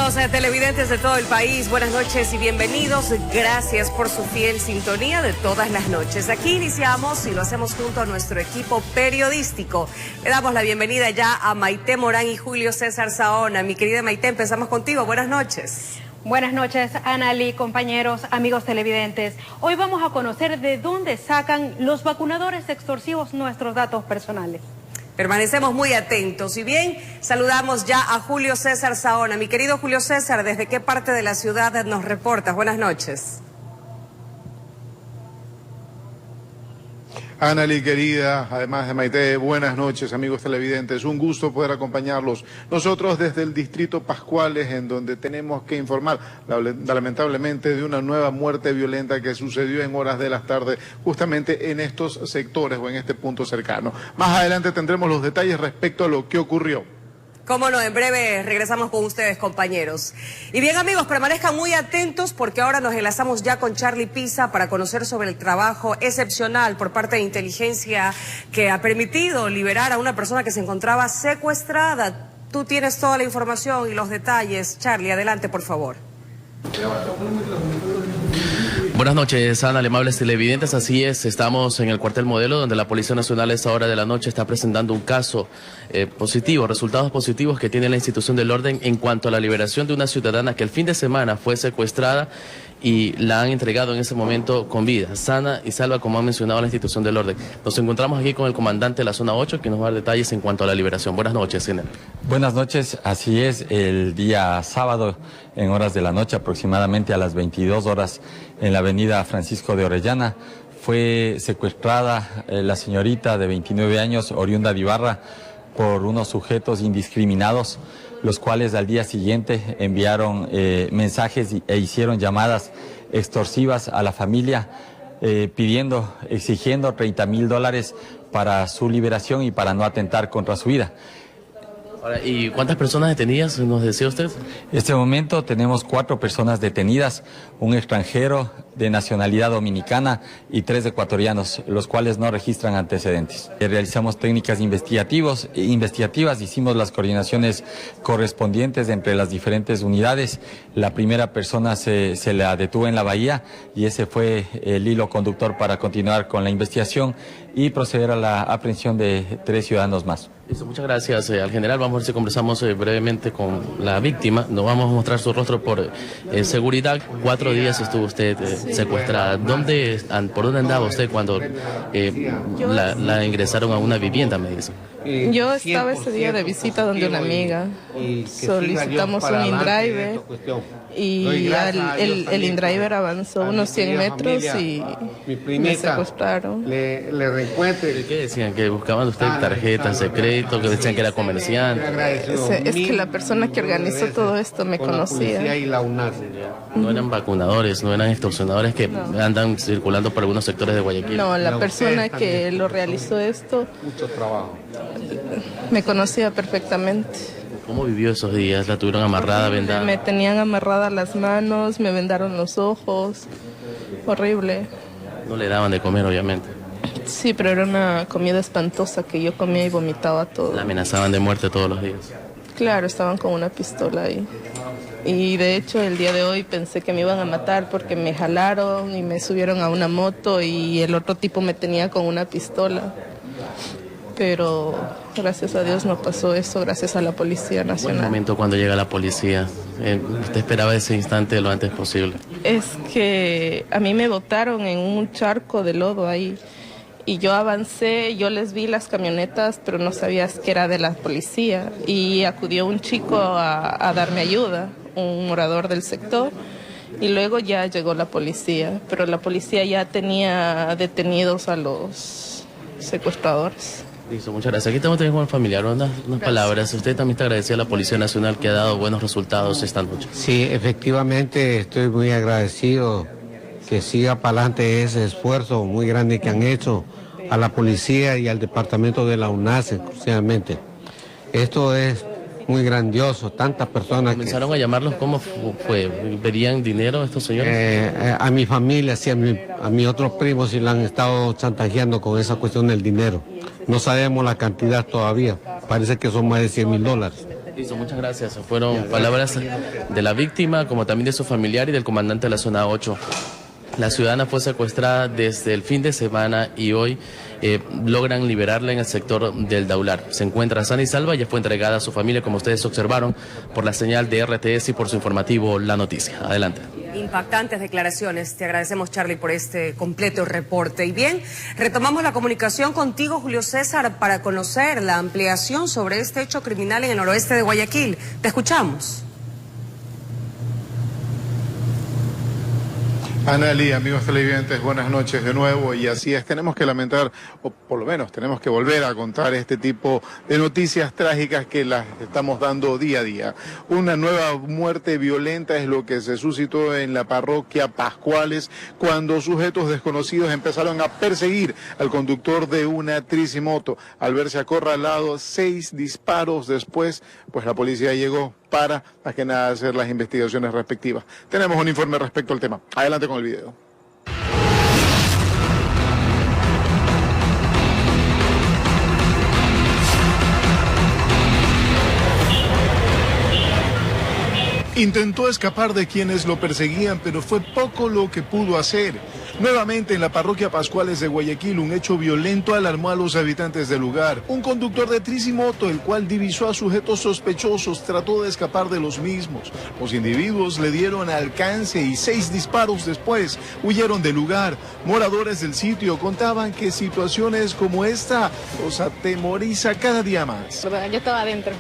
Amigos televidentes de todo el país, buenas noches y bienvenidos. Gracias por su fiel sintonía de todas las noches. Aquí iniciamos y lo hacemos junto a nuestro equipo periodístico. Le damos la bienvenida ya a Maite Morán y Julio César Saona. Mi querida Maite, empezamos contigo. Buenas noches. Buenas noches, Anali, compañeros, amigos televidentes. Hoy vamos a conocer de dónde sacan los vacunadores extorsivos nuestros datos personales. Permanecemos muy atentos y bien, saludamos ya a Julio César Saona. Mi querido Julio César, ¿desde qué parte de la ciudad nos reportas? Buenas noches. Anali, querida, además de Maite, buenas noches, amigos televidentes. Un gusto poder acompañarlos. Nosotros desde el distrito Pascuales, en donde tenemos que informar, lamentablemente, de una nueva muerte violenta que sucedió en horas de la tarde, justamente en estos sectores o en este punto cercano. Más adelante tendremos los detalles respecto a lo que ocurrió. Cómo no, en breve regresamos con ustedes, compañeros. Y bien, amigos, permanezcan muy atentos porque ahora nos enlazamos ya con Charlie Pisa para conocer sobre el trabajo excepcional por parte de inteligencia que ha permitido liberar a una persona que se encontraba secuestrada. Tú tienes toda la información y los detalles. Charlie, adelante, por favor. Buenas noches, Ana, amables televidentes. Así es, estamos en el cuartel Modelo, donde la Policía Nacional a esta hora de la noche está presentando un caso positivo, resultados positivos que tiene la institución del orden en cuanto a la liberación de una ciudadana que el fin de semana fue secuestrada y la han entregado en ese momento con vida, sana y salva, como ha mencionado la institución del orden. Nos encontramos aquí con el comandante de la zona 8, que nos va a dar detalles en cuanto a la liberación. Buenas noches, general. Buenas noches, así es, el día sábado, en horas de la noche, aproximadamente a las 22 horas, en la avenida Francisco de Orellana, fue secuestrada la señorita de 29 años, oriunda de Ibarra, por unos sujetos indiscriminados, los cuales al día siguiente enviaron mensajes e hicieron llamadas extorsivas a la familia, exigiendo $30,000 para su liberación y para no atentar contra su vida. Ahora, ¿y cuántas personas detenidas nos decía usted? En este momento tenemos 4 personas detenidas, un extranjero de nacionalidad dominicana y 3 ecuatorianos, los cuales no registran antecedentes. Realizamos técnicas investigativas, hicimos las coordinaciones correspondientes entre las diferentes unidades. La primera persona se la detuvo en la bahía y ese fue el hilo conductor para continuar con la investigación y proceder a la aprehensión de 3 ciudadanos más. Listo, muchas gracias al general. Vamos a ver si conversamos brevemente con la víctima. No vamos a mostrar su rostro por seguridad. 4 días estuvo usted secuestrada. ¿Por dónde andaba usted cuando la ingresaron a una vivienda, me dice? Yo estaba ese día de visita donde una amiga. Solicitamos un InDriver y el InDriver avanzó unos 100 metros y me secuestraron. ¿Qué decían? ¿Que buscaban usted tarjetas de crédito? ¿Que decían que era comerciante? Es que la persona que organizó todo esto me conocía. No eran vacunadores, no eran extorsionadores que andan circulando por algunos sectores de Guayaquil. No, la persona que lo realizó esto me conocía perfectamente. ¿Cómo vivió esos días? ¿La tuvieron amarrada, vendada? Me tenían amarradas las manos, me vendaron los ojos. Horrible. No le daban de comer, obviamente. Sí, pero era una comida espantosa que yo comía y vomitaba todo. La amenazaban de muerte todos los días. Claro, estaban con una pistola ahí. Y de hecho el día de hoy pensé que me iban a matar porque me jalaron y me subieron a una moto y el otro tipo me tenía con una pistola. Pero gracias a Dios no pasó eso, gracias a la Policía Nacional. ¿En el momento cuando llega la policía? ¿Usted esperaba ese instante lo antes posible? Es que a mí me botaron en un charco de lodo ahí y yo avancé, yo les vi las camionetas, pero no sabías que era de la policía y acudió un chico a darme ayuda, un morador del sector. Y luego ya llegó la policía, pero la policía ya tenía detenidos a los secuestradores. Listo, muchas gracias. Aquí estamos también con el familiar, unas palabras. Usted también está agradecida a la Policía Nacional que ha dado buenos resultados esta noche. Sí, efectivamente estoy muy agradecido que siga para adelante ese esfuerzo muy grande que han hecho a la policía y al departamento de la UNACE, exclusivamente. Esto es muy grandioso, tantas personas. ¿Comenzaron a llamarlos? ¿Cómo fue? ¿Pedían dinero estos señores? A mi familia, sí, a mis otros primos sí la han estado chantajeando con esa cuestión del dinero. No sabemos la cantidad todavía, parece que son más de $100,000. Listo, muchas gracias. Fueron palabras de la víctima, como también de su familiar y del comandante de la zona 8. La ciudadana fue secuestrada desde el fin de semana y hoy logran liberarla en el sector del Daular. Se encuentra sana y salva, ya fue entregada a su familia, como ustedes observaron, por la señal de RTS y por su informativo La Noticia. Adelante. Impactantes declaraciones. Te agradecemos, Charlie, por este completo reporte. Y bien, retomamos la comunicación contigo, Julio César, para conocer la ampliación sobre este hecho criminal en el noroeste de Guayaquil. Te escuchamos. Analí, amigos televidentes, buenas noches de nuevo. Y así es, tenemos que lamentar, o por lo menos tenemos que volver a contar este tipo de noticias trágicas que las estamos dando día a día. Una nueva muerte violenta es lo que se suscitó en la parroquia Pascuales cuando sujetos desconocidos empezaron a perseguir al conductor de una tricimoto. Al verse acorralado, 6 disparos después, pues la policía llegó para, más que nada, hacer las investigaciones respectivas. Tenemos un informe respecto al tema. Adelante con el video. Intentó escapar de quienes lo perseguían, pero fue poco lo que pudo hacer. Nuevamente en la parroquia Pascuales de Guayaquil, un hecho violento alarmó a los habitantes del lugar. Un conductor de tricimoto, el cual divisó a sujetos sospechosos, trató de escapar de los mismos. Los individuos le dieron alcance y 6 disparos después huyeron del lugar. Moradores del sitio contaban que situaciones como esta los atemoriza cada día más. Yo estaba adentro.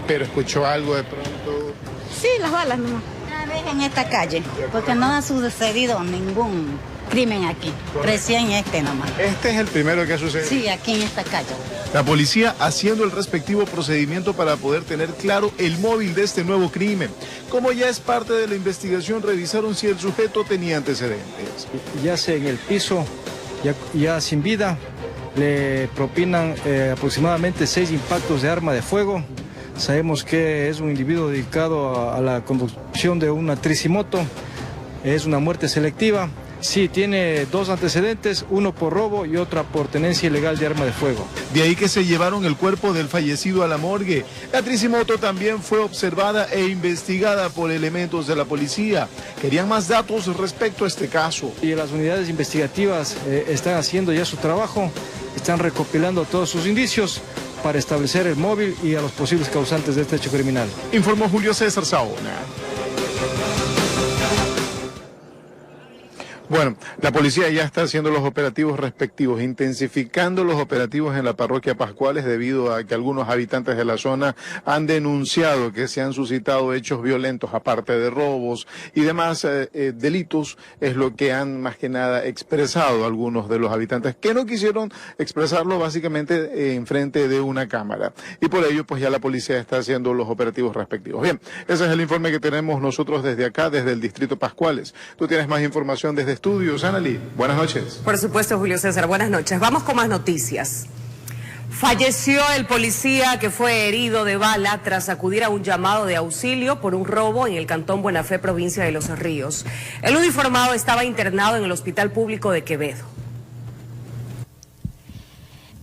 ¿Pero escuchó algo de pronto? Sí, las balas nomás. Una vez en esta calle, porque no ha sucedido ningún crimen aquí, recién nomás. ¿Este es el primero que ha sucedido? Sí, aquí en esta calle. La policía haciendo el respectivo procedimiento para poder tener claro el móvil de este nuevo crimen. Como ya es parte de la investigación, revisaron si el sujeto tenía antecedentes. Yace en el piso, ya sin vida, le propinan aproximadamente 6 impactos de arma de fuego. Sabemos que es un individuo dedicado a la conducción de una tricimoto, es una muerte selectiva. Sí, tiene 2 antecedentes, uno por robo y otra por tenencia ilegal de arma de fuego. De ahí que se llevaron el cuerpo del fallecido a la morgue. La tricimoto también fue observada e investigada por elementos de la policía. Querían más datos respecto a este caso. Y las unidades investigativas están haciendo ya su trabajo, están recopilando todos sus indicios para establecer el móvil y a los posibles causantes de este hecho criminal. Informó Julio César Saona. Bueno, la policía ya está haciendo los operativos respectivos, intensificando los operativos en la parroquia Pascuales debido a que algunos habitantes de la zona han denunciado que se han suscitado hechos violentos, aparte de robos y demás delitos, es lo que han más que nada expresado algunos de los habitantes que no quisieron expresarlo básicamente en frente de una cámara. Y por ello, pues ya la policía está haciendo los operativos respectivos. Bien, ese es el informe que tenemos nosotros desde acá, desde el distrito Pascuales. Tú tienes más información desde Estudios, Analí. Buenas noches. Por supuesto, Julio César, buenas noches. Vamos con más noticias. Falleció el policía que fue herido de bala tras acudir a un llamado de auxilio por un robo en el cantón Buena Fe, provincia de Los Ríos. El uniformado estaba internado en el Hospital Público de Quevedo.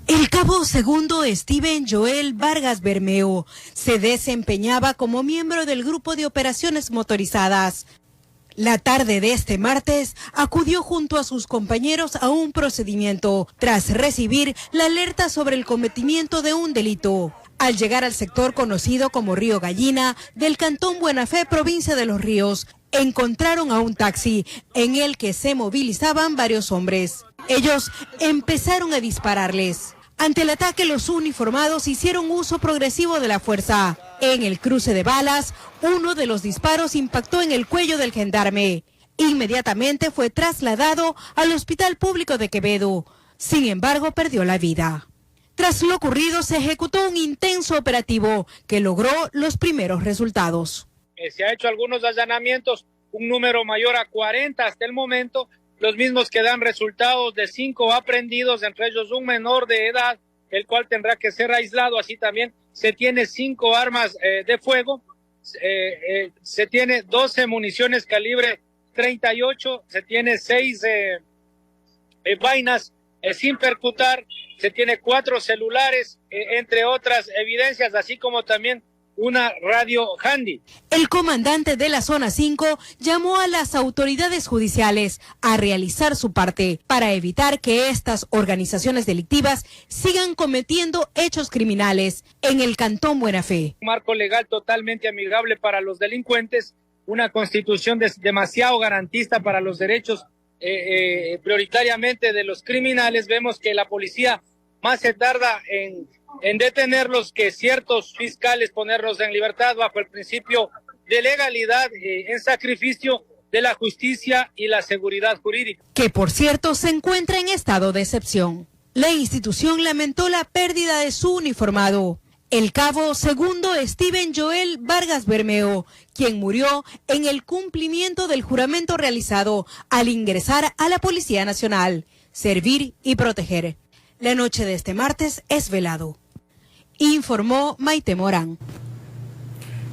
El cabo segundo Steven Joel Vargas Bermeo se desempeñaba como miembro del grupo de operaciones motorizadas. La tarde de este martes acudió junto a sus compañeros a un procedimiento tras recibir la alerta sobre el cometimiento de un delito. Al llegar al sector conocido como Río Gallina del cantón Buena Fe, provincia de Los Ríos, encontraron a un taxi en el que se movilizaban varios hombres. Ellos empezaron a dispararles. Ante el ataque, los uniformados hicieron uso progresivo de la fuerza. En el cruce de balas, uno de los disparos impactó en el cuello del gendarme. Inmediatamente fue trasladado al Hospital Público de Quevedo. Sin embargo, perdió la vida. Tras lo ocurrido, se ejecutó un intenso operativo que logró los primeros resultados. Se ha hecho algunos allanamientos, un número mayor a 40 hasta el momento, los mismos que dan resultados de 5 aprehendidos, entre ellos un menor de edad, el cual tendrá que ser aislado. Así también se tiene 5 armas de fuego, se tiene 12 municiones calibre 38, se tiene 6 vainas sin percutar, se tiene 4 celulares, entre otras evidencias, así como también una radio handy. El comandante de la Zona 5 llamó a las autoridades judiciales a realizar su parte para evitar que estas organizaciones delictivas sigan cometiendo hechos criminales en el Cantón Buena Fe. Un marco legal totalmente amigable para los delincuentes, una constitución demasiado garantista para los derechos prioritariamente de los criminales. Vemos que la policía más se tarda en detenerlos que ciertos fiscales ponerlos en libertad bajo el principio de legalidad en sacrificio de la justicia y la seguridad jurídica. Que por cierto se encuentra en estado de excepción. La institución lamentó la pérdida de su uniformado, el cabo segundo Steven Joel Vargas Bermeo, quien murió en el cumplimiento del juramento realizado al ingresar a la Policía Nacional, servir y proteger. La noche de este martes es velado, informó Maite Morán.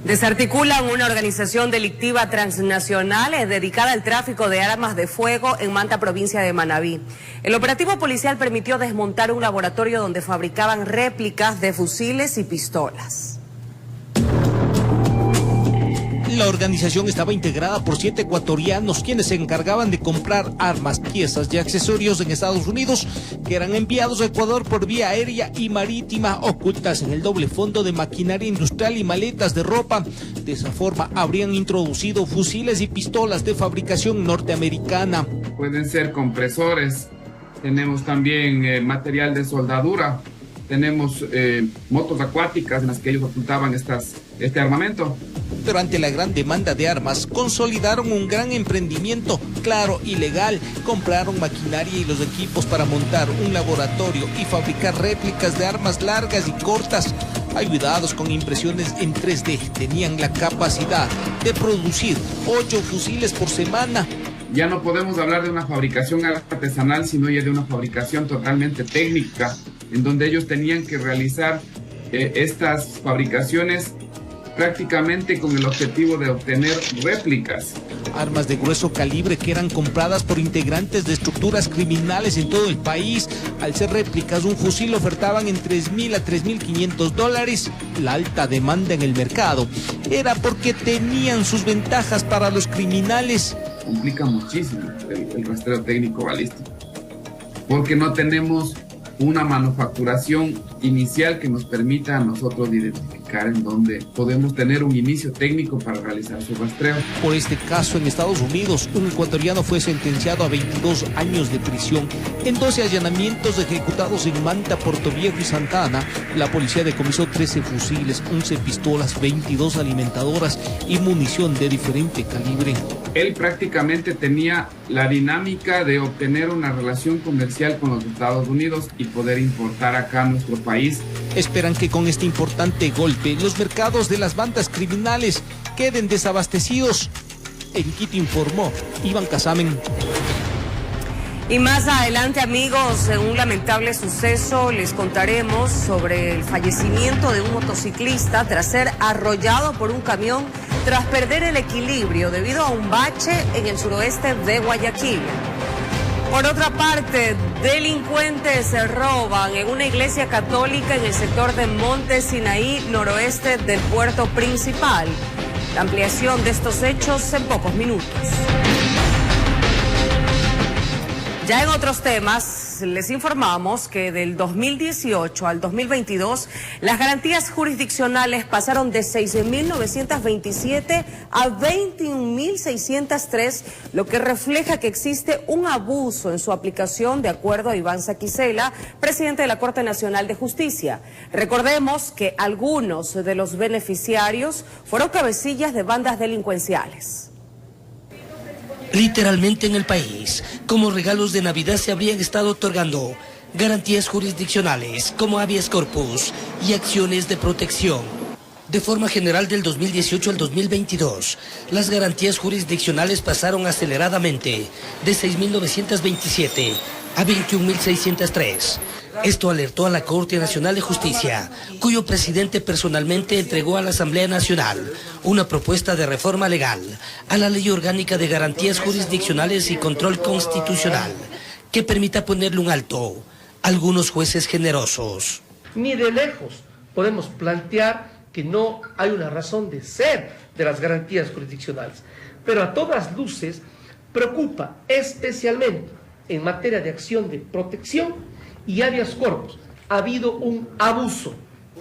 Desarticulan una organización delictiva transnacional dedicada al tráfico de armas de fuego en Manta, provincia de Manabí. El operativo policial permitió desmontar un laboratorio donde fabricaban réplicas de fusiles y pistolas. La organización estaba integrada por 7 ecuatorianos, quienes se encargaban de comprar armas, piezas y accesorios en Estados Unidos, que eran enviados a Ecuador por vía aérea y marítima, ocultas en el doble fondo de maquinaria industrial y maletas de ropa. De esa forma habrían introducido fusiles y pistolas de fabricación norteamericana. Pueden ser compresores, tenemos también material de soldadura, tenemos motos acuáticas en las que ellos ocultaban este armamento. Pero ante la gran demanda de armas, consolidaron un gran emprendimiento, claro y legal. Compraron maquinaria y los equipos para montar un laboratorio y fabricar réplicas de armas largas y cortas. Ayudados con impresiones en 3D, tenían la capacidad de producir 8 fusiles por semana. Ya no podemos hablar de una fabricación artesanal, sino ya de una fabricación totalmente técnica, en donde ellos tenían que realizar estas fabricaciones prácticamente con el objetivo de obtener réplicas. Armas de grueso calibre que eran compradas por integrantes de estructuras criminales en todo el país. Al ser réplicas, un fusil ofertaban en $3,000 a $3,500. La alta demanda en el mercado era porque tenían sus ventajas para los criminales. Complica muchísimo el rastreo técnico balístico, porque no tenemos una manufacturación inicial que nos permita a nosotros identificar en dónde podemos tener un inicio técnico para realizar su rastreo. Por este caso en Estados Unidos, un ecuatoriano fue sentenciado a 22 años de prisión. En 12 allanamientos ejecutados en Manta, Portoviejo y Santa Ana, la policía decomisó 13 fusiles, 11 pistolas, 22 alimentadoras y munición de diferente calibre. Él prácticamente tenía la dinámica de obtener una relación comercial con los Estados Unidos y poder importar acá a nuestro país. Esperan que con este importante golpe los mercados de las bandas criminales queden desabastecidos. En Quito informó Iván Casamen. Y más adelante, amigos, en un lamentable suceso les contaremos sobre el fallecimiento de un motociclista tras ser arrollado por un camión tras perder el equilibrio debido a un bache en el suroeste de Guayaquil. Por otra parte, delincuentes se roban en una iglesia católica en el sector de Monte Sinaí, noroeste del puerto principal. La ampliación de estos hechos en pocos minutos. Ya en otros temas, les informamos que del 2018 al 2022, las garantías jurisdiccionales pasaron de 6.927 a 21.603, lo que refleja que existe un abuso en su aplicación, de acuerdo a Iván Saquicela, presidente de la Corte Nacional de Justicia. Recordemos que algunos de los beneficiarios fueron cabecillas de bandas delincuenciales. Literalmente en el país, como regalos de Navidad se habrían estado otorgando garantías jurisdiccionales como habeas corpus y acciones de protección. De forma general, del 2018 al 2022, las garantías jurisdiccionales pasaron aceleradamente de 6.927 a 21.603. Esto alertó a la Corte Nacional de Justicia, cuyo presidente personalmente entregó a la Asamblea Nacional una propuesta de reforma legal a la Ley Orgánica de Garantías Jurisdiccionales y Control Constitucional, que permita ponerle un alto a algunos jueces generosos. Ni de lejos podemos plantear que no hay una razón de ser de las garantías jurisdiccionales. Pero a todas luces preocupa especialmente en materia de acción de protección y habeas corpus. Ha habido un abuso.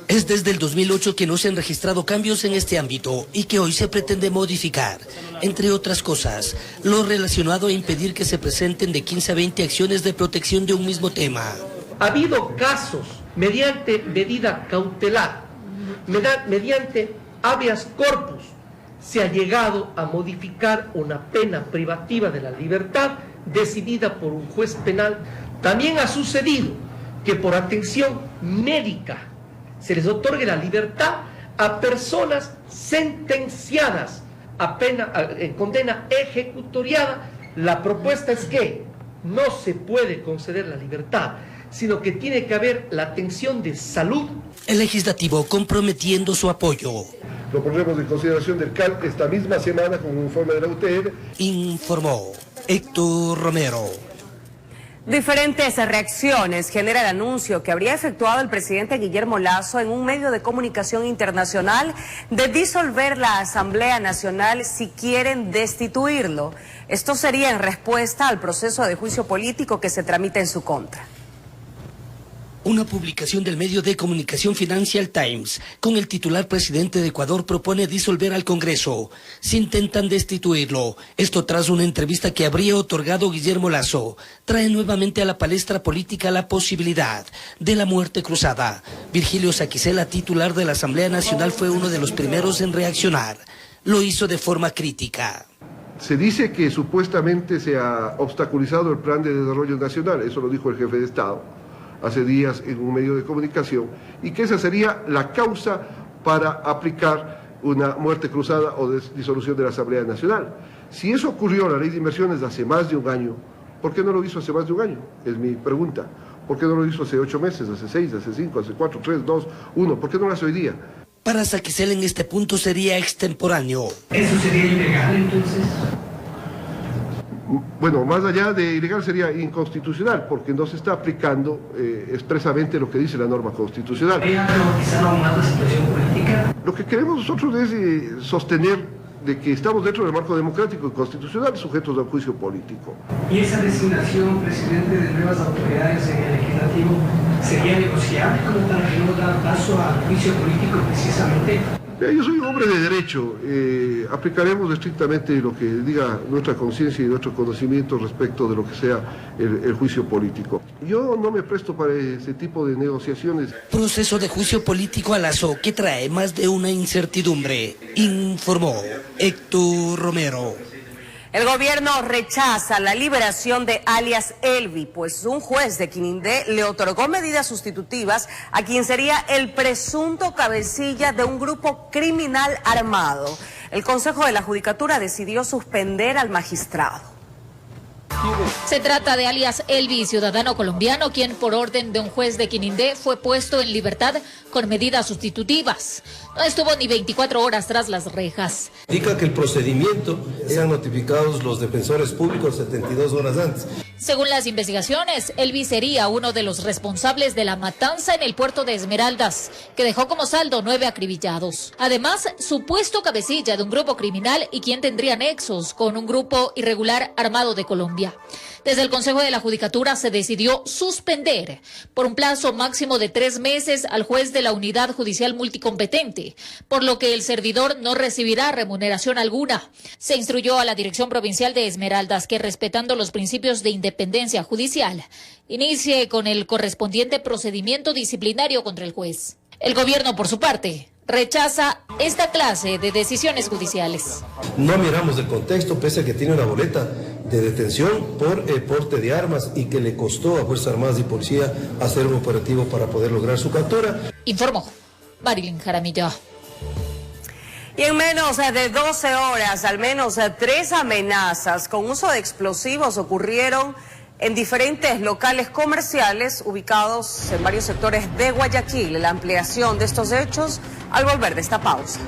Es desde el 2008 que no se han registrado cambios en este ámbito y que hoy se pretende modificar, entre otras cosas, lo relacionado a impedir que se presenten de 15 a 20 acciones de protección de un mismo tema. Ha habido casos mediante medida cautelar, mediante habeas corpus, se ha llegado a modificar una pena privativa de la libertad decidida por un juez penal. También ha sucedido que por atención médica se les otorgue la libertad a personas sentenciadas a pena, en condena ejecutoriada. La propuesta es que no se puede conceder la libertad, sino que tiene que haber la atención de salud. El legislativo comprometiendo su apoyo. Lo pondremos en consideración del CAL esta misma semana con un informe de la UTR. Informó Héctor Romero. Diferentes reacciones genera el anuncio que habría efectuado el presidente Guillermo Lasso en un medio de comunicación internacional de disolver la Asamblea Nacional si quieren destituirlo. Esto sería en respuesta al proceso de juicio político que se tramita en su contra. Una publicación del medio de comunicación Financial Times con el titular presidente de Ecuador propone disolver al Congreso si intentan destituirlo. Esto tras una entrevista que habría otorgado Guillermo Lasso. Trae nuevamente a la palestra política la posibilidad de la muerte cruzada. Virgilio Saquicela, titular de la Asamblea Nacional, fue uno de los primeros en reaccionar. Lo hizo de forma crítica. Se dice que supuestamente se ha obstaculizado el plan de desarrollo nacional, eso lo dijo el jefe de Estado hace días en un medio de comunicación, y que esa sería la causa para aplicar una muerte cruzada o disolución de la Asamblea Nacional. Si eso ocurrió, la ley de inversiones hace más de un año, ¿por qué no lo hizo hace más de un año? Es mi pregunta. ¿Por qué no lo hizo hace 8 meses, hace 6, hace 5, hace 4, 3, 2, 1? ¿Por qué no lo hace hoy día? Para Saquicela en este punto sería extemporáneo. ¿Eso sería ilegal entonces? Bueno, más allá de ilegal sería inconstitucional, porque no se está aplicando expresamente lo que dice la norma constitucional. Lo que queremos nosotros es sostener de que estamos dentro del marco democrático y constitucional sujetos al juicio político. ¿Y esa designación, presidente, de nuevas autoridades en el legislativo sería negociable como para que no dar paso al juicio político precisamente? Yo soy un hombre de derecho, aplicaremos estrictamente lo que diga nuestra conciencia y nuestro conocimiento respecto de lo que sea el juicio político. Yo no me presto para ese tipo de negociaciones. Proceso de juicio político a Lasso que trae más de una incertidumbre, informó Héctor Romero. El gobierno rechaza la liberación de alias Elvi, pues un juez de Quinindé le otorgó medidas sustitutivas a quien sería el presunto cabecilla de un grupo criminal armado. El Consejo de la Judicatura decidió suspender al magistrado. Se trata de alias Elvi, ciudadano colombiano, quien por orden de un juez de Quinindé fue puesto en libertad con medidas sustitutivas. No estuvo ni 24 horas tras las rejas. Indica que el procedimiento sean notificados los defensores públicos 72 horas antes. Según las investigaciones, Elvi sería uno de los responsables de la matanza en el puerto de Esmeraldas, que dejó como saldo 9 acribillados. Además, supuesto cabecilla de un grupo criminal y quien tendría nexos con un grupo irregular armado de Colombia. Desde el Consejo de la Judicatura se decidió suspender por un plazo máximo de 3 meses al juez de la Unidad Judicial Multicompetente, por lo que el servidor no recibirá remuneración alguna. Se instruyó a la Dirección Provincial de Esmeraldas que, respetando los principios de independencia judicial, inicie con el correspondiente procedimiento disciplinario contra el juez. El gobierno, por su parte, rechaza esta clase de decisiones judiciales. No miramos el contexto, pese a que tiene una boleta de detención por porte de armas y que le costó a Fuerzas Armadas y Policía hacer un operativo para poder lograr su captura. Informó Marilyn Jaramillo. Y en menos de 12 horas, al menos 3 amenazas con uso de explosivos ocurrieron en diferentes locales comerciales ubicados en varios sectores de Guayaquil. La ampliación de estos hechos al volver de esta pausa.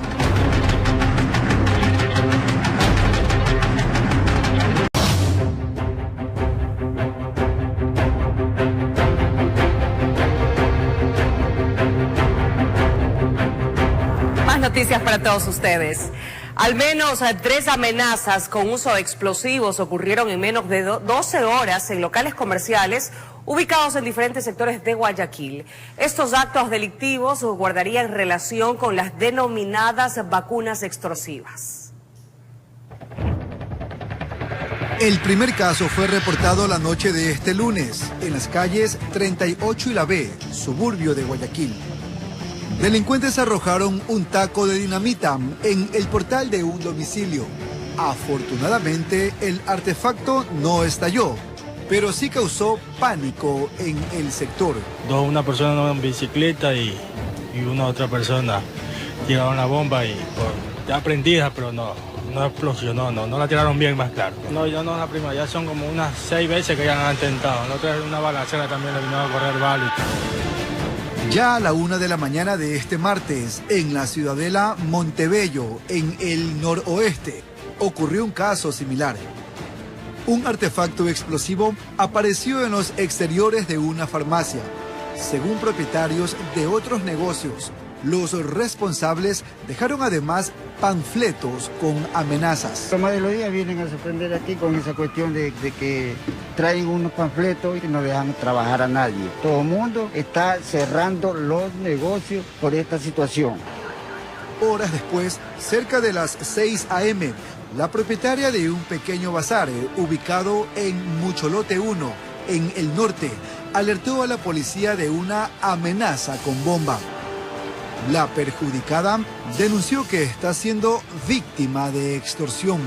noticias para todos ustedes. Al menos 3 amenazas con uso de explosivos ocurrieron en menos de 12 horas en locales comerciales ubicados en diferentes sectores de Guayaquil. Estos actos delictivos guardarían relación con las denominadas vacunas extorsivas. El primer caso fue reportado la noche de este lunes en las calles 38 y La B, suburbio de Guayaquil. Delincuentes arrojaron un taco de dinamita en el portal de un domicilio. Afortunadamente, el artefacto no estalló, pero sí causó pánico en el sector. Una persona en bicicleta y una otra persona tiraron la bomba y ya prendida, pero no explosionó, no la tiraron bien, más claro. No, ya no es la primera, ya son como unas 6 veces que ya han intentado. La otra es una balacera también, le vino a correr balas. Ya a la 1 de la mañana de este martes, en la ciudadela Montebello, en el noroeste, ocurrió un caso similar. Un artefacto explosivo apareció en los exteriores de una farmacia. Según propietarios de otros negocios, los responsables dejaron además panfletos con amenazas. La mayoría de los días vienen a sorprender aquí con esa cuestión de que traen unos panfletos y no dejan trabajar a nadie. Todo el mundo está cerrando los negocios por esta situación. Horas después, cerca de las 6 a.m., la propietaria de un pequeño bazar ubicado en Mucholote 1, en el norte, alertó a la policía de una amenaza con bomba. La perjudicada denunció que está siendo víctima de extorsión.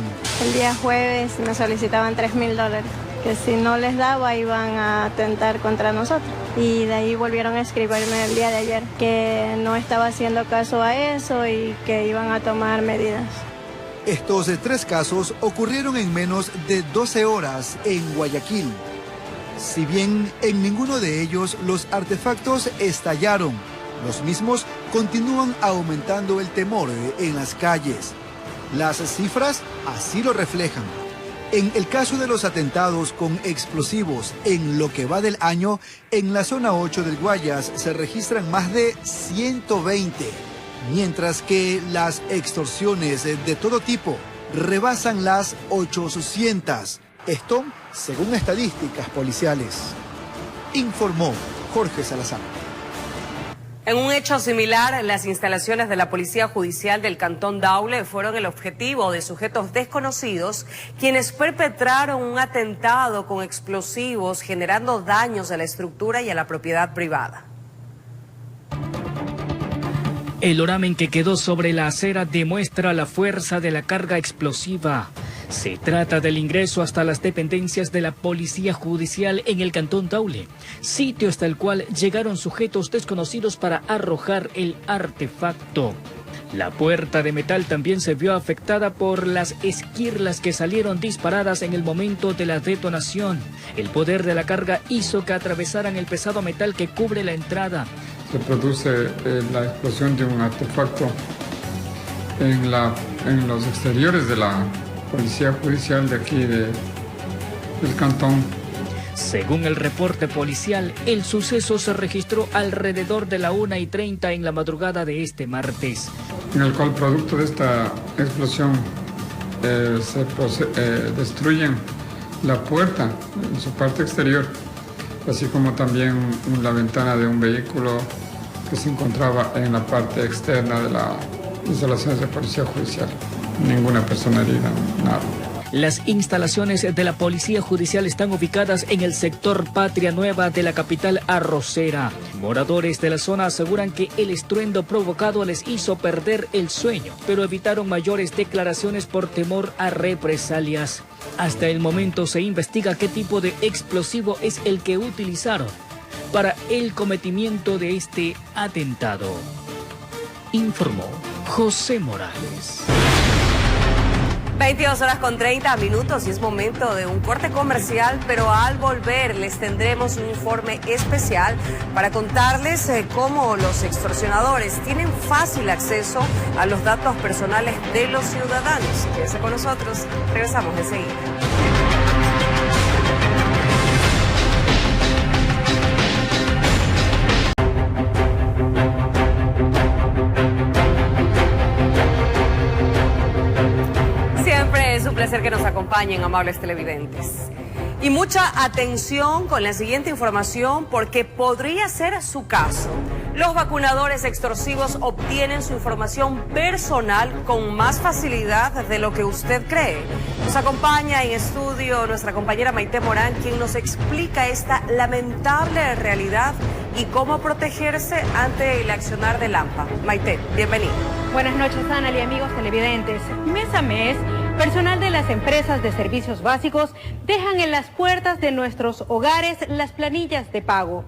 El día jueves me solicitaban $3,000, que si no les daba iban a atentar contra nosotros. Y de ahí volvieron a escribirme el día de ayer que no estaba haciendo caso a eso y que iban a tomar medidas. Estos 3 casos ocurrieron en menos de 12 horas en Guayaquil. Si bien en ninguno de ellos los artefactos estallaron, los mismos continúan aumentando el temor en las calles. Las cifras así lo reflejan. En el caso de los atentados con explosivos en lo que va del año, en la zona 8 del Guayas se registran más de 120, mientras que las extorsiones de todo tipo rebasan las 800. Esto según estadísticas policiales. Informó Jorge Salazar. En un hecho similar, las instalaciones de la Policía Judicial del Cantón Daule fueron el objetivo de sujetos desconocidos, quienes perpetraron un atentado con explosivos, generando daños a la estructura y a la propiedad privada. El oramen que quedó sobre la acera demuestra la fuerza de la carga explosiva. Se trata del ingreso hasta las dependencias de la Policía Judicial en el Cantón Daule, sitio hasta el cual llegaron sujetos desconocidos para arrojar el artefacto. La puerta de metal también se vio afectada por las esquirlas que salieron disparadas en el momento de la detonación. El poder de la carga hizo que atravesaran el pesado metal que cubre la entrada. Se produce la explosión de un artefacto en los exteriores de la Policía Judicial de aquí del Cantón. Según el reporte policial, el suceso se registró alrededor de la 1:30 en la madrugada de este martes. En el cual, producto de esta explosión, destruyen la puerta en su parte exterior, así como también la ventana de un vehículo que se encontraba en la parte externa de las instalaciones de Policía Judicial. Ninguna persona herida, nada. Las instalaciones de la Policía Judicial están ubicadas en el sector Patria Nueva de la capital arrocera. Moradores de la zona aseguran que el estruendo provocado les hizo perder el sueño, pero evitaron mayores declaraciones por temor a represalias. Hasta el momento se investiga qué tipo de explosivo es el que utilizaron para el cometimiento de este atentado. Informó José Morales. 22:30 y es momento de un corte comercial, pero al volver les tendremos un informe especial para contarles cómo los extorsionadores tienen fácil acceso a los datos personales de los ciudadanos. Quédense con nosotros, regresamos enseguida. acompañen, amables televidentes. Y mucha atención con la siguiente información porque podría ser su caso. Los vacunadores extorsivos obtienen su información personal con más facilidad de lo que usted cree. Nos acompaña en estudio nuestra compañera Maite Morán, quien nos explica esta lamentable realidad y cómo protegerse ante el accionar del AMPA. Maite, bienvenida. Buenas noches, Ana y amigos televidentes. Mes a mes, personal de las empresas de servicios básicos dejan en las puertas de nuestros hogares las planillas de pago.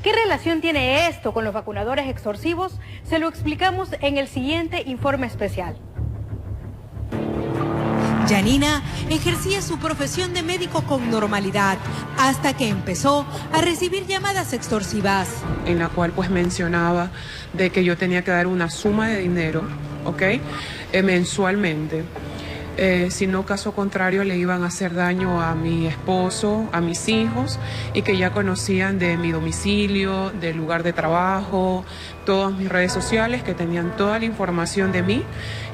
¿Qué relación tiene esto con los vacunadores extorsivos? Se lo explicamos en el siguiente informe especial. Yanina ejercía su profesión de médico con normalidad hasta que empezó a recibir llamadas extorsivas. En la cual pues mencionaba de que yo tenía que dar una suma de dinero, ¿ok? Mensualmente. Si no, caso contrario, le iban a hacer daño a mi esposo, a mis hijos, y que ya conocían de mi domicilio, del lugar de trabajo, todas mis redes sociales, que tenían toda la información de mí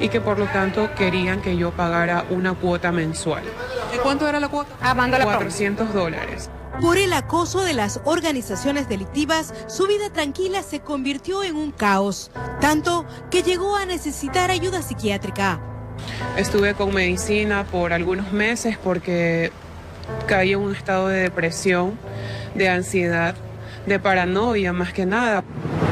y que por lo tanto querían que yo pagara una cuota mensual. ¿De cuánto era la cuota? $400. Por el acoso de las organizaciones delictivas, su vida tranquila se convirtió en un caos, tanto que llegó a necesitar ayuda psiquiátrica. Estuve con medicina por algunos meses porque caí en un estado de depresión, de ansiedad, de paranoia más que nada.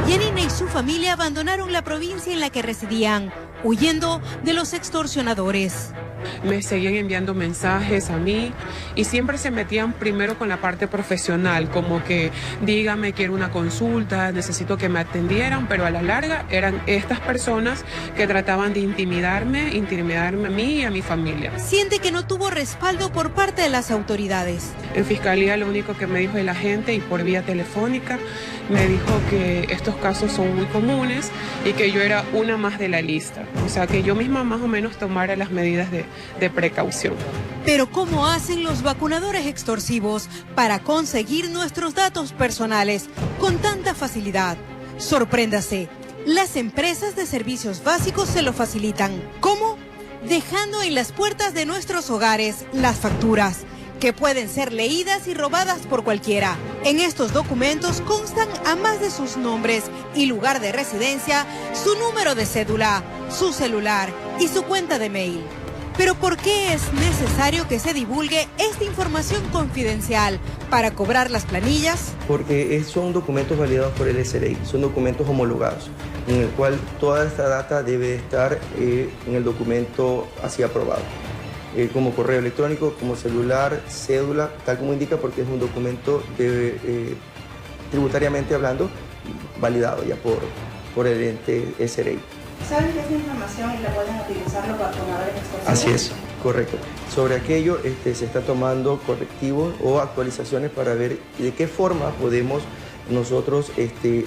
Yanina y su familia abandonaron la provincia en la que residían, huyendo de los extorsionadores. Me seguían enviando mensajes a mí y siempre se metían primero con la parte profesional, como que dígame, quiero una consulta, necesito que me atendieran, pero a la larga eran estas personas que trataban de intimidarme a mí y a mi familia. Siente que no tuvo respaldo por parte de las autoridades. En fiscalía lo único que me dijo el agente y por vía telefónica me dijo que estos casos son muy comunes y que yo era una más de la lista, o sea que yo misma más o menos tomara las medidas de precaución. Pero ¿cómo hacen los vacunadores extorsivos para conseguir nuestros datos personales con tanta facilidad? Sorpréndase, las empresas de servicios básicos se lo facilitan. ¿Cómo? Dejando en las puertas de nuestros hogares las facturas, que pueden ser leídas y robadas por cualquiera. En estos documentos constan, además de sus nombres y lugar de residencia, su número de cédula, su celular y su cuenta de mail. Pero ¿por qué es necesario que se divulgue esta información confidencial para cobrar las planillas? Porque son documentos validados por el SRI, son documentos homologados, en el cual toda esta data debe estar en el documento así aprobado. Como correo electrónico, como celular, cédula, tal como indica, porque es un documento tributariamente hablando validado ya por el ente SRI. ¿Saben que esta información la pueden utilizar los vacunadores extorsivos? Así es, correcto. Sobre aquello se está tomando correctivos o actualizaciones para ver de qué forma podemos nosotros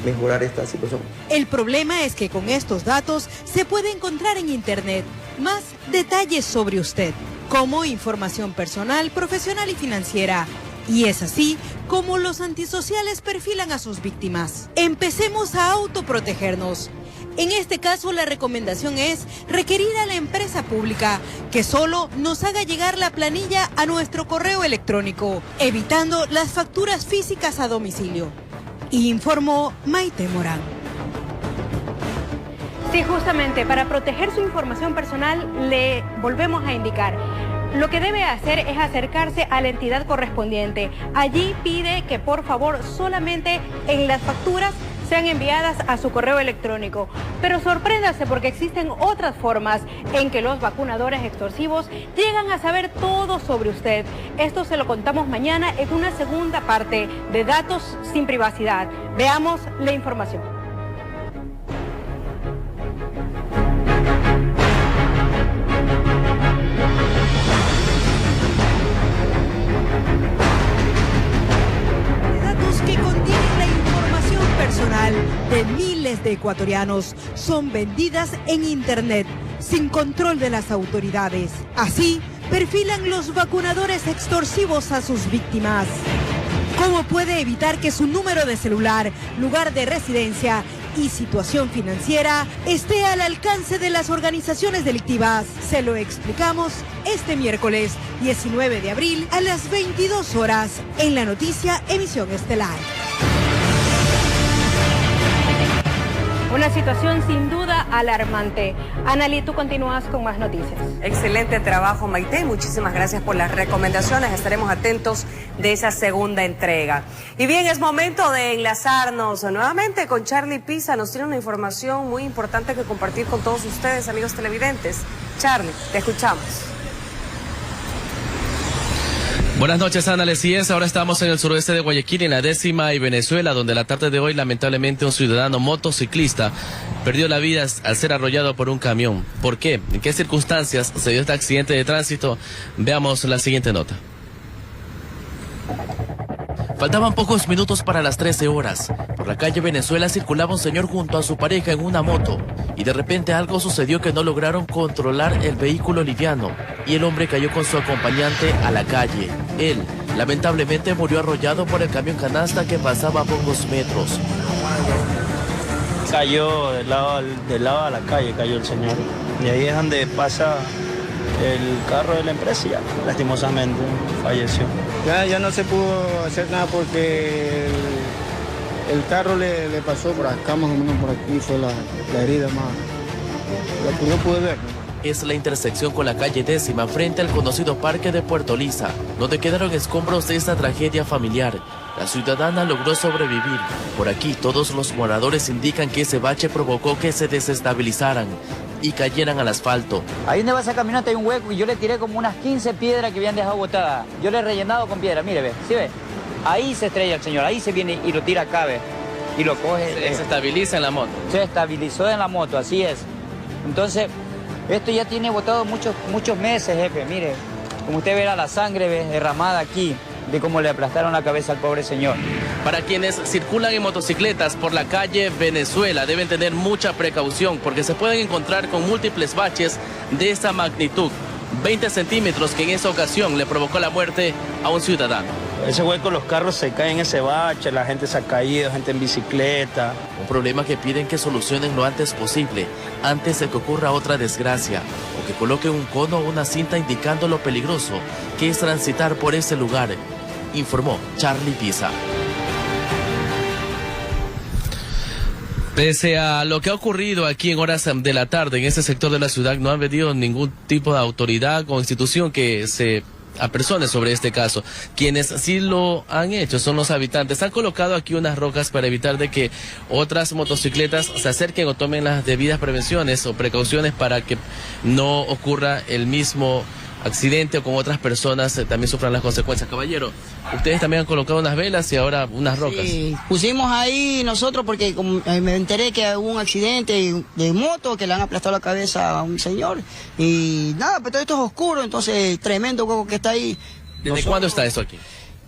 mejorar esta situación. El problema es que con estos datos se puede encontrar en Internet más detalles sobre usted, como información personal, profesional y financiera. Y es así como los antisociales perfilan a sus víctimas. Empecemos a autoprotegernos. En este caso, la recomendación es requerir a la empresa pública que solo nos haga llegar la planilla a nuestro correo electrónico, evitando las facturas físicas a domicilio. Informó Maite Morán. Sí, justamente, para proteger su información personal, le volvemos a indicar. Lo que debe hacer es acercarse a la entidad correspondiente. Allí pide que por favor solamente en las facturas sean enviadas a su correo electrónico. Pero sorpréndase porque existen otras formas en que los vacunadores extorsivos llegan a saber todo sobre usted. Esto se lo contamos mañana en una segunda parte de Datos sin Privacidad. Veamos la información. Personal de miles de ecuatorianos son vendidas en Internet sin control de las autoridades. Así perfilan los vacunadores extorsivos a sus víctimas. ¿Cómo puede evitar que su número de celular, lugar de residencia y situación financiera esté al alcance de las organizaciones delictivas. Se lo explicamos este miércoles 19 de abril a las 22 horas en La Noticia, emisión estelar. Una situación sin duda alarmante. Analí, tú continúas con más noticias. Excelente trabajo, Maite. Muchísimas gracias por las recomendaciones. Estaremos atentos de esa segunda entrega. Y bien, es momento de enlazarnos nuevamente con Charlie Pisa. Nos tiene una información muy importante que compartir con todos ustedes, amigos televidentes. Charlie, te escuchamos. Buenas noches, Ana. Así es, ahora estamos en el suroeste de Guayaquil, en la 10ª y Venezuela, donde la tarde de hoy, lamentablemente, un ciudadano motociclista perdió la vida al ser arrollado por un camión. ¿Por qué? ¿En qué circunstancias se dio este accidente de tránsito? Veamos la siguiente nota. Faltaban pocos minutos para las 13 horas. Por la calle Venezuela circulaba un señor junto a su pareja en una moto. Y de repente algo sucedió que no lograron controlar el vehículo liviano. Y el hombre cayó con su acompañante a la calle. Él, lamentablemente, murió arrollado por el camión canasta que pasaba a pocos metros. Cayó del lado a la calle, cayó el señor. Y ahí es donde pasa el carro de la empresa y ya, lastimosamente falleció. Ya no se pudo hacer nada porque el carro le pasó por acá, más o menos por aquí fue la herida más, lo que no pude ver. Es la intersección con la calle 10ª frente al conocido Parque de Puerto Lisa, donde quedaron escombros de esta tragedia familiar. La ciudadana logró sobrevivir. Por aquí todos los moradores indican que ese bache provocó que se desestabilizaran y cayeran al asfalto. Ahí donde va esa camioneta hay un hueco y yo le tiré como unas 15 piedras que habían dejado botadas. Yo le he rellenado con piedra, mire, ve, ¿sí ve? Ahí se estrella el señor, ahí se viene y lo tira acá, ve, y lo coge. Se estabiliza en la moto. Se estabilizó en la moto, así es. Entonces, esto ya tiene botado muchos meses, jefe, mire. Como usted verá la sangre, ve, derramada aquí, de cómo le aplastaron la cabeza al pobre señor. Para quienes circulan en motocicletas por la calle Venezuela deben tener mucha precaución porque se pueden encontrar con múltiples baches de esa magnitud. 20 centímetros que en esa ocasión le provocó la muerte a un ciudadano. Ese hueco, los carros se caen en ese bache, la gente se ha caído, gente en bicicleta. Un problema que piden que solucionen lo antes posible, antes de que ocurra otra desgracia, o que coloquen un cono o una cinta indicando lo peligroso que es transitar por ese lugar, informó Charlie Pisa. Pese a lo que ha ocurrido aquí en horas de la tarde en ese sector de la ciudad, no han venido ningún tipo de autoridad o institución que se apersone sobre este caso. Quienes sí lo han hecho son los habitantes. Han colocado aquí unas rocas para evitar de que otras motocicletas se acerquen o tomen las debidas prevenciones o precauciones para que no ocurra el mismo accidente o con otras personas también sufran las consecuencias. Caballero, ustedes también han colocado unas velas y ahora unas rocas. Sí, pusimos ahí nosotros porque como, me enteré que hubo un accidente de moto que le han aplastado la cabeza a un señor y nada, pues todo esto es oscuro, entonces tremendo hueco que está ahí. ¿Desde cuándo está esto aquí?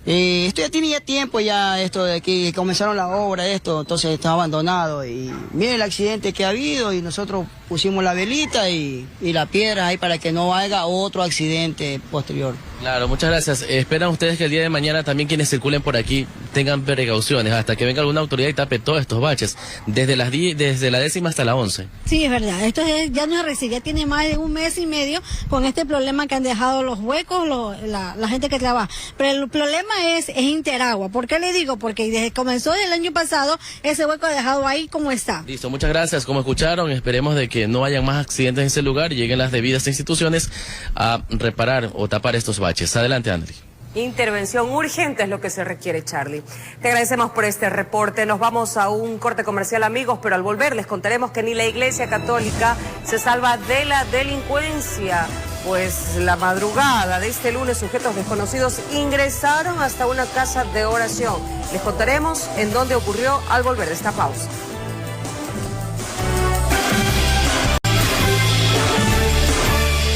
Esto ya tiene tiempo esto de que comenzaron la obra, entonces está abandonado y miren el accidente que ha habido y nosotros pusimos la velita y la piedra ahí para que no haya otro accidente posterior. Claro, muchas gracias. Esperan ustedes que el día de mañana también quienes circulen por aquí tengan precauciones hasta que venga alguna autoridad y tape todos estos baches, desde la 10ª hasta la 11. Sí, es verdad. Esto ya no es recién, ya tiene más de un mes y medio con este problema que han dejado los huecos, la gente que trabaja. Pero el problema es Interagua. ¿Por qué le digo? Porque desde que comenzó el año pasado, ese hueco ha dejado ahí como está. Listo, muchas gracias. Como escucharon, esperemos de que no hayan más accidentes en ese lugar y lleguen las debidas instituciones a reparar o tapar estos baches. Adelante, Andri. Intervención urgente es lo que se requiere, Charlie. Te agradecemos por este reporte. Nos vamos a un corte comercial, amigos, pero al volver les contaremos que ni la Iglesia Católica se salva de la delincuencia. Pues la madrugada de este lunes, sujetos desconocidos ingresaron hasta una casa de oración. Les contaremos en dónde ocurrió al volver de esta pausa.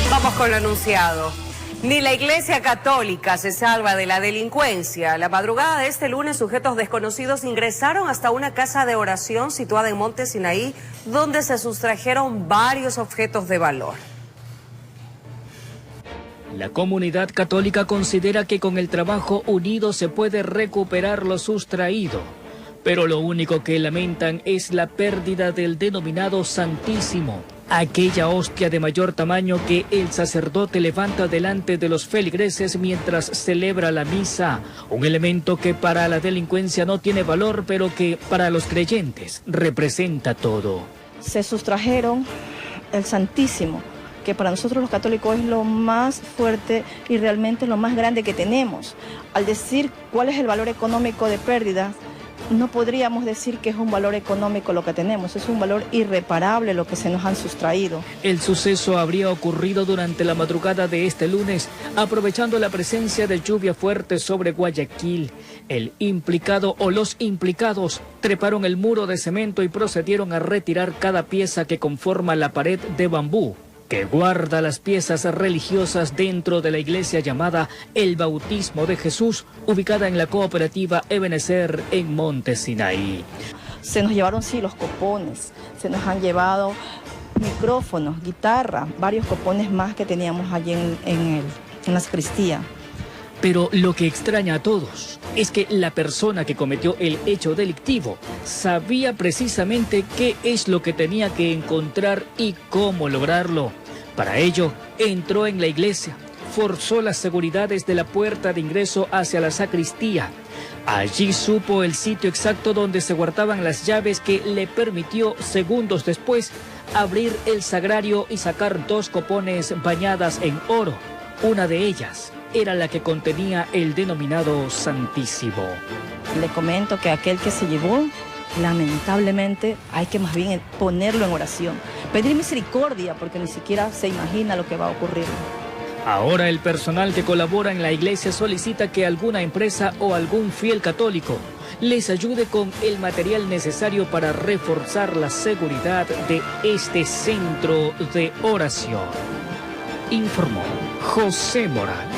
Vamos con lo anunciado. Ni la Iglesia Católica se salva de la delincuencia. La madrugada de este lunes, sujetos desconocidos ingresaron hasta una casa de oración situada en Monte Sinaí, donde se sustrajeron varios objetos de valor. La comunidad católica considera que con el trabajo unido se puede recuperar lo sustraído. pero lo único que lamentan es la pérdida del denominado Santísimo, aquella hostia de mayor tamaño que el sacerdote levanta delante de los feligreses mientras celebra la misa, un elemento que para la delincuencia no tiene valor, pero que para los creyentes representa todo. Se sustrajeron el Santísimo, que para nosotros los católicos es lo más fuerte y realmente lo más grande que tenemos. Al decir cuál es el valor económico de pérdida, no podríamos decir que es un valor económico lo que tenemos, es un valor irreparable lo que se nos han sustraído. El suceso habría ocurrido durante la madrugada de este lunes, aprovechando la presencia de lluvia fuerte sobre Guayaquil. El implicado o los implicados treparon el muro de cemento y procedieron a retirar cada pieza que conforma la pared de bambú que guarda las piezas religiosas dentro de la iglesia llamada El Bautismo de Jesús, ubicada en la cooperativa Ebenezer en Monte Sinaí. Se nos llevaron, sí, los copones, se nos han llevado micrófonos, guitarra, varios copones más que teníamos allí en la sacristía. Pero lo que extraña a todos es que la persona que cometió el hecho delictivo sabía precisamente qué es lo que tenía que encontrar y cómo lograrlo. Para ello, entró en la iglesia, forzó las seguridades de la puerta de ingreso hacia la sacristía. Allí supo el sitio exacto donde se guardaban las llaves que le permitió, segundos después, abrir el sagrario y sacar 2 copones bañadas en oro. Una de ellas era la que contenía el denominado Santísimo. Le comento que aquel que se llevó, lamentablemente, hay que más bien ponerlo en oración. Pedir misericordia, porque ni siquiera se imagina lo que va a ocurrir. Ahora el personal que colabora en la iglesia solicita que alguna empresa o algún fiel católico les ayude con el material necesario para reforzar la seguridad de este centro de oración. Informó José Morales.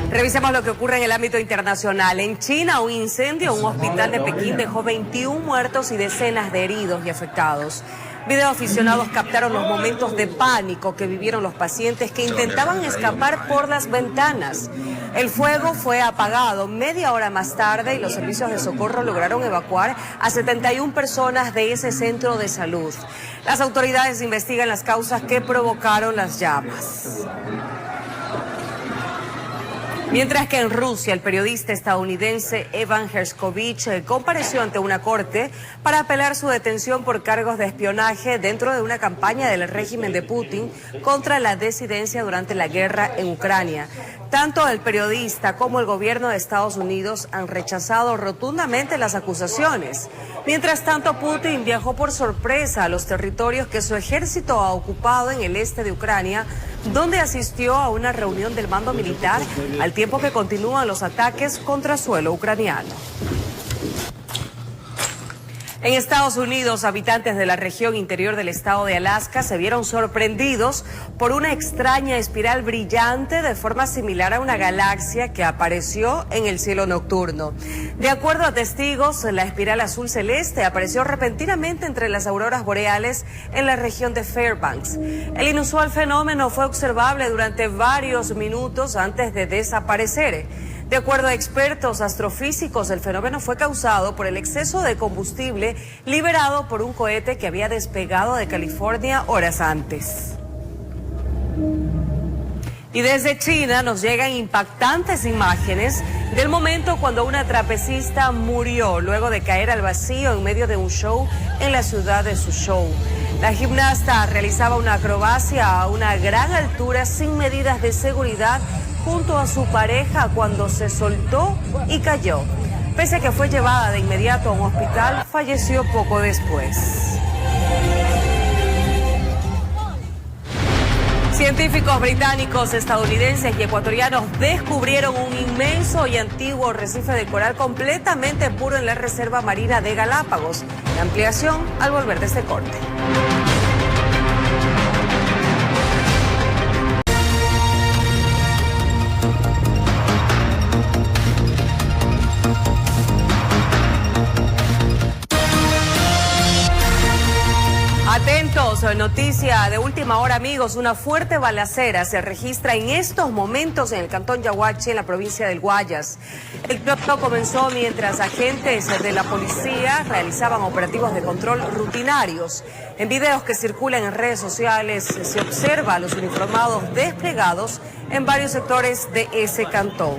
Revisemos lo que ocurre en el ámbito internacional. En China, un incendio en un hospital de Pekín dejó 21 muertos y decenas de heridos y afectados. Videoaficionados captaron los momentos de pánico que vivieron los pacientes que intentaban escapar por las ventanas. El fuego fue apagado media hora más tarde y los servicios de socorro lograron evacuar a 71 personas de ese centro de salud. Las autoridades investigan las causas que provocaron las llamas. Mientras que en Rusia, el periodista estadounidense Evan Gershkovich compareció ante una corte para apelar su detención por cargos de espionaje dentro de una campaña del régimen de Putin contra la disidencia durante la guerra en Ucrania. Tanto el periodista como el gobierno de Estados Unidos han rechazado rotundamente las acusaciones. Mientras tanto, Putin viajó por sorpresa a los territorios que su ejército ha ocupado en el este de Ucrania, donde asistió a una reunión del mando militar, al tiempo que continúan los ataques contra suelo ucraniano. En Estados Unidos, habitantes de la región interior del estado de Alaska se vieron sorprendidos por una extraña espiral brillante de forma similar a una galaxia que apareció en el cielo nocturno. De acuerdo a testigos, la espiral azul celeste apareció repentinamente entre las auroras boreales en la región de Fairbanks. El inusual fenómeno fue observable durante varios minutos antes de desaparecer. De acuerdo a expertos astrofísicos, el fenómeno fue causado por el exceso de combustible liberado por un cohete que había despegado de California horas antes. Y desde China nos llegan impactantes imágenes del momento cuando una trapecista murió luego de caer al vacío en medio de un show en la ciudad de Suzhou. La gimnasta realizaba una acrobacia a una gran altura sin medidas de seguridad junto a su pareja cuando se soltó y cayó. Pese a que fue llevada de inmediato a un hospital, falleció poco después. Científicos británicos, estadounidenses y ecuatorianos descubrieron un inmenso y antiguo arrecife de coral completamente puro en la Reserva Marina de Galápagos. La ampliación al volver de este corte. Atentos, noticia de última hora, amigos. Una fuerte balacera se registra en estos momentos en el cantón Yaguachi, en la provincia del Guayas. El tiroteo comenzó mientras agentes de la policía realizaban operativos de control rutinarios. En videos que circulan en redes sociales se observa a los uniformados desplegados en varios sectores de ese cantón.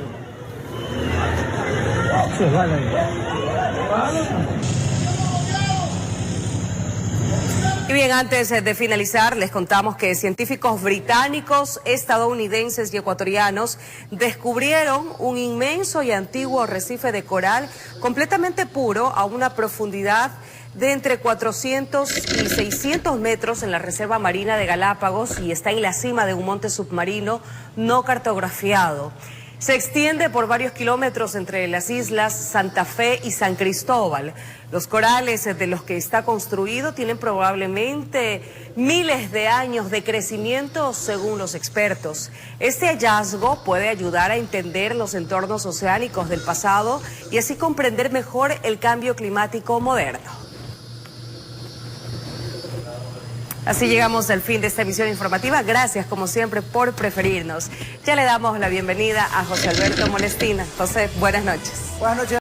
Y bien, antes de finalizar, les contamos que científicos británicos, estadounidenses y ecuatorianos descubrieron un inmenso y antiguo arrecife de coral completamente puro a una profundidad de entre 400 y 600 metros en la Reserva Marina de Galápagos y está en la cima de un monte submarino no cartografiado. Se extiende por varios kilómetros entre las islas Santa Fe y San Cristóbal. Los corales de los que está construido tienen probablemente miles de años de crecimiento, según los expertos. Este hallazgo puede ayudar a entender los entornos oceánicos del pasado y así comprender mejor el cambio climático moderno. Así llegamos al fin de esta emisión informativa. Gracias, como siempre, por preferirnos. Ya le damos la bienvenida a José Alberto Molestina. José, buenas noches. Buenas noches.